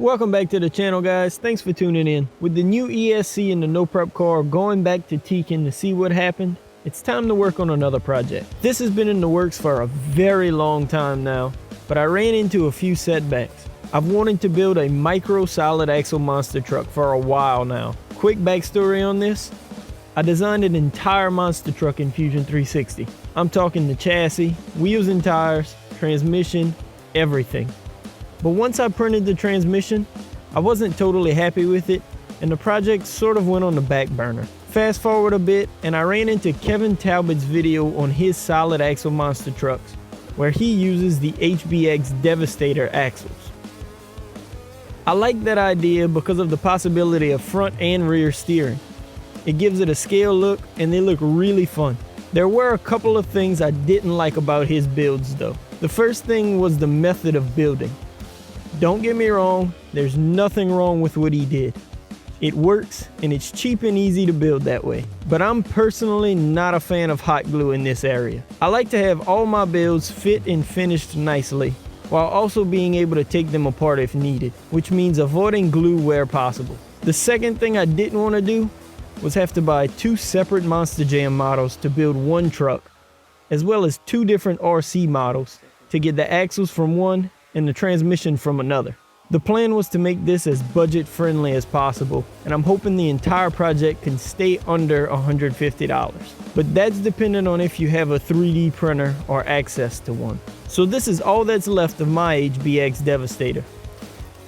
Welcome back to the channel, guys. Thanks for tuning in. With the new ESC and the no prep car going back to Tekin to see what happened, it's time to work on another project. This has been in the works for a very long time now, but I ran into a few setbacks. I've wanted to build a micro solid axle monster truck for a while now. Quick backstory on this: I designed an entire monster truck in Fusion 360. I'm talking the chassis, wheels and tires, transmission, everything. But once I printed the transmission, I wasn't totally happy with it, and the project sort of went on the back burner. Fast forward a bit, and I ran into Kevin Talbot's video on his solid axle monster trucks, where he uses the HBX Devastator axles. I like that idea because of the possibility of front and rear steering. It gives it a scale look, and they look really fun. There were a couple of things I didn't like about his builds though. The first thing was the method of building. Don't get me wrong, there's nothing wrong with what he did. It works, and it's cheap and easy to build that way. But I'm personally not a fan of hot glue in this area. I like to have all my builds fit and finished nicely, while also being able to take them apart if needed, which means avoiding glue where possible. The second thing I didn't want to do was have to buy two separate Monster Jam models to build one truck, as well as two different RC models to get the axles from one and the transmission from another. The plan was to make this as budget friendly as possible, and I'm hoping the entire project can stay under $150. But that's dependent on if you have a 3D printer or access to one. So this is all that's left of my HBX Devastator.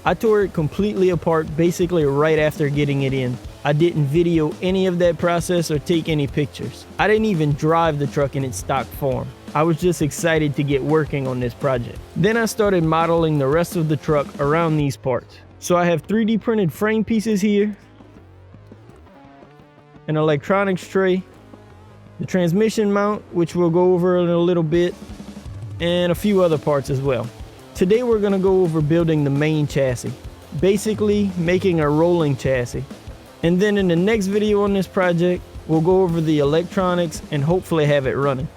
I tore it completely apart basically right after getting it in. I didn't video any of that process or take any pictures. I didn't even drive the truck in its stock form. I was just excited to get working on this project. Then I started modeling the rest of the truck around these parts. So I have 3D printed frame pieces here, an electronics tray, the transmission mount, which we'll go over in a little bit, and a few other parts as well. Today we're going to go over building the main chassis, basically making a rolling chassis. And then in the next video on this project, we'll go over the electronics and hopefully have it running.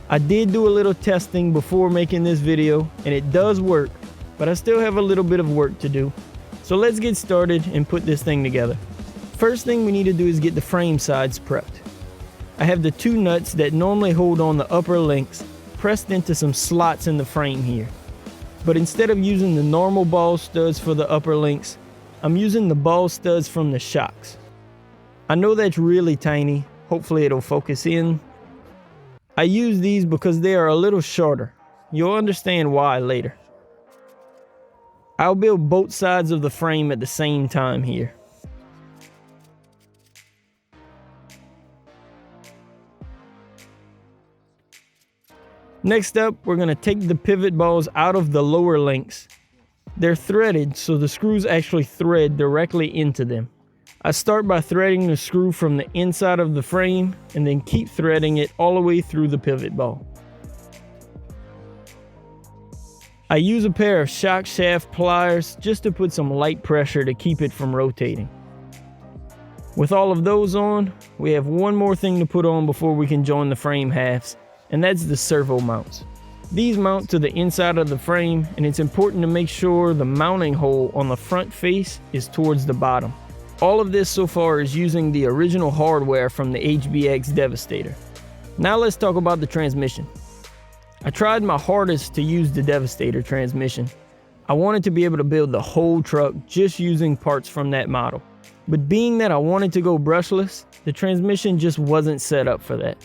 I did do a little testing before making this video, and it does work, but I still have a little bit of work to do. So let's get started and put this thing together. First thing we need to do is get the frame sides prepped. I have the two nuts that normally hold on the upper links pressed into some slots in the frame here. But instead of using the normal ball studs for the upper links, I'm using the ball studs from the shocks. I know that's really tiny, hopefully it'll focus in. I use these because they are a little shorter. You'll understand why later. I'll build both sides of the frame at the same time here. Next up, we're going to take the pivot balls out of the lower links. They're threaded, so the screws actually thread directly into them. I start by threading the screw from the inside of the frame and then keep threading it all the way through the pivot ball. I use a pair of shock shaft pliers just to put some light pressure to keep it from rotating. With all of those on, we have one more thing to put on before we can join the frame halves, and that's the servo mounts. These mount to the inside of the frame, and it's important to make sure the mounting hole on the front face is towards the bottom. All of this so far is using the original hardware from the HBX Devastator. Now let's talk about the transmission. I tried my hardest to use the Devastator transmission. I wanted to be able to build the whole truck just using parts from that model. But being that I wanted to go brushless, the transmission just wasn't set up for that.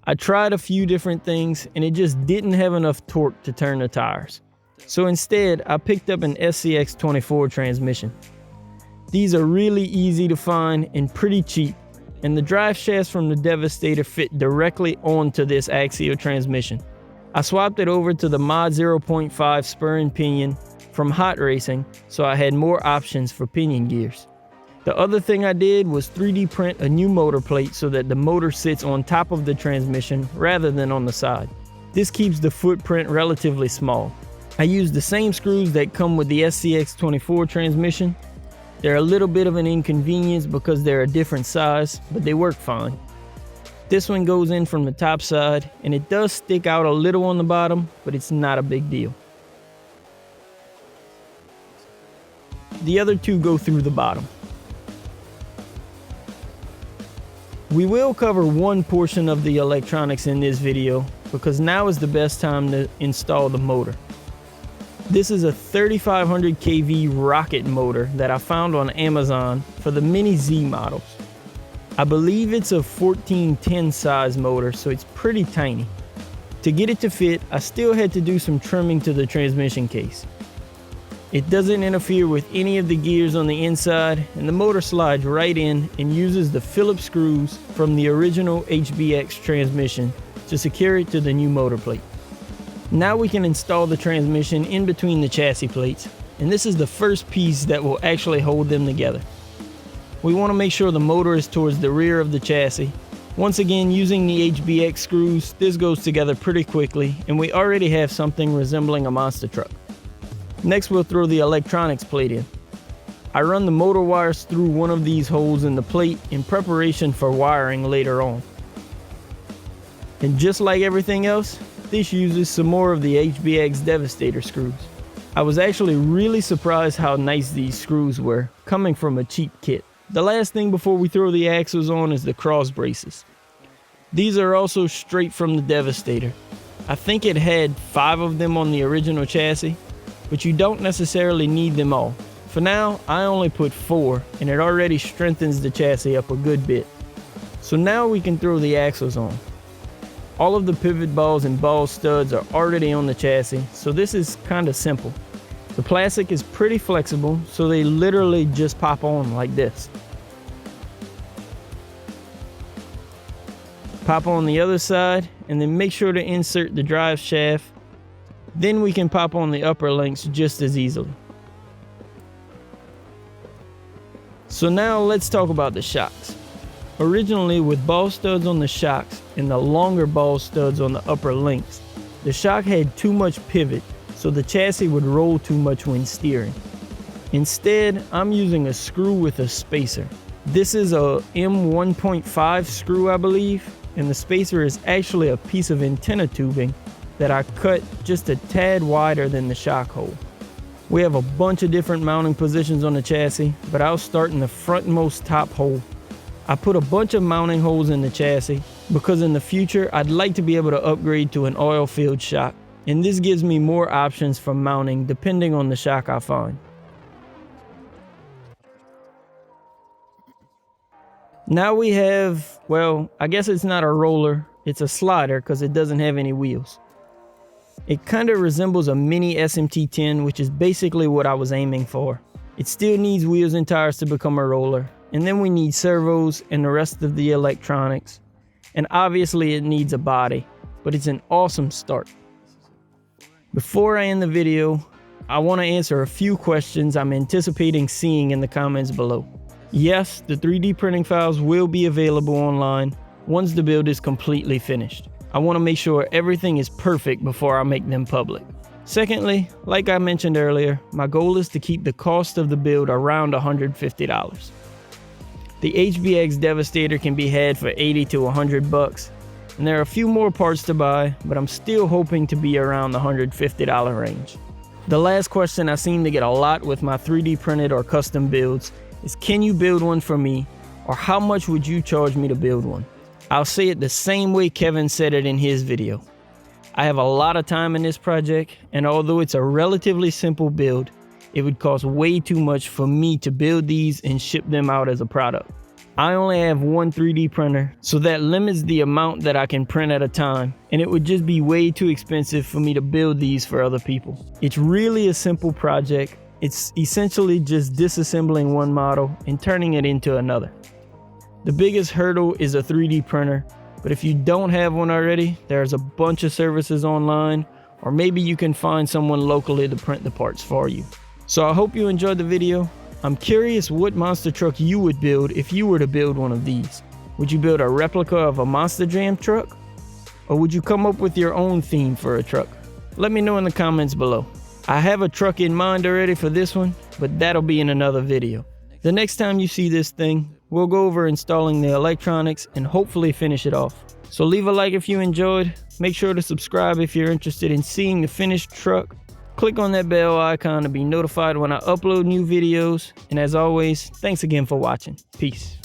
I tried a few different things, and it just didn't have enough torque to turn the tires. So instead, I picked up an SCX24 transmission. These are really easy to find and pretty cheap, and the drive shafts from the Devastator fit directly onto this axial transmission. I swapped it over to the Mod 0.5 spur and pinion from Hot Racing, so I had more options for pinion gears. The other thing I did was 3D print a new motor plate so that the motor sits on top of the transmission rather than on the side. This keeps the footprint relatively small. I used the same screws that come with the SCX24 transmission. They're a little bit of an inconvenience because they're a different size, but they work fine. This one goes in from the top side, and it does stick out a little on the bottom, but it's not a big deal. The other two go through the bottom. We will cover one portion of the electronics in this video because now is the best time to install the motor. This is a 3500 kV rocket motor that I found on Amazon for the Mini Z models. I believe it's a 1410 size motor, so it's pretty tiny. To get it to fit, I still had to do some trimming to the transmission case. It doesn't interfere with any of the gears on the inside, and the motor slides right in and uses the Phillips screws from the original HBX transmission to secure it to the new motor plate. Now we can install the transmission in between the chassis plates, and this is the first piece that will actually hold them together. We want to make sure the motor is towards the rear of the chassis. Once again, using the HBX screws, this goes together pretty quickly, and we already have something resembling a monster truck. Next, we'll throw the electronics plate in. I run the motor wires through one of these holes in the plate in preparation for wiring later on. And just like everything else, this uses some more of the HBX Devastator screws. I was actually really surprised how nice these screws were, coming from a cheap kit. The last thing before we throw the axles on is the cross braces. These are also straight from the Devastator. I think it had 5 of them on the original chassis, but you don't necessarily need them all. For now, I only put 4, and it already strengthens the chassis up a good bit. So now we can throw the axles on. All of the pivot balls and ball studs are already on the chassis, so this is kind of simple. The plastic is pretty flexible, so they literally just pop on like this. Pop on the other side, and then make sure to insert the drive shaft. Then we can pop on the upper links just as easily. So now let's talk about the shocks. Originally, with ball studs on the shocks and the longer ball studs on the upper links, the shock had too much pivot, so the chassis would roll too much when steering. Instead, I'm using a screw with a spacer. This is a M1.5 screw, I believe, and the spacer is actually a piece of antenna tubing that I cut just a tad wider than the shock hole. We have a bunch of different mounting positions on the chassis, but I'll start in the frontmost top hole. I put a bunch of mounting holes in the chassis because in the future I'd like to be able to upgrade to an oil-filled shock, and this gives me more options for mounting depending on the shock I find. Now we have, well, I guess it's not a roller, it's a slider because it doesn't have any wheels. It kind of resembles a mini SMT10, which is basically what I was aiming for. It still needs wheels and tires to become a roller, and then we need servos and the rest of the electronics. And obviously it needs a body, but it's an awesome start. Before I end the video, I want to answer a few questions I'm anticipating seeing in the comments below. Yes, the 3D printing files will be available online once the build is completely finished. I want to make sure everything is perfect before I make them public. Secondly, like I mentioned earlier, my goal is to keep the cost of the build around $150. The HBX Devastator can be had for $80 to $100, and there are a few more parts to buy, but I'm still hoping to be around the $150 range. The last question I seem to get a lot with my 3D printed or custom builds is, can you build one for me, or how much would you charge me to build one? I'll say it the same way Kevin said it in his video. I have a lot of time in this project, and although it's a relatively simple build, it would cost way too much for me to build these and ship them out as a product. I only have one 3D printer, so that limits the amount that I can print at a time, and it would just be way too expensive for me to build these for other people. It's really a simple project. It's essentially just disassembling one model and turning it into another. The biggest hurdle is a 3D printer, but if you don't have one already, there's a bunch of services online, or maybe you can find someone locally to print the parts for you. So I hope you enjoyed the video. I'm curious what monster truck you would build if you were to build one of these. Would you build a replica of a Monster Jam truck? Or would you come up with your own theme for a truck? Let me know in the comments below. I have a truck in mind already for this one, but that'll be in another video. The next time you see this thing, we'll go over installing the electronics and hopefully finish it off. So leave a like if you enjoyed. Make sure to subscribe if you're interested in seeing the finished truck. Click on that bell icon to be notified when I upload new videos. And as always, thanks again for watching. Peace.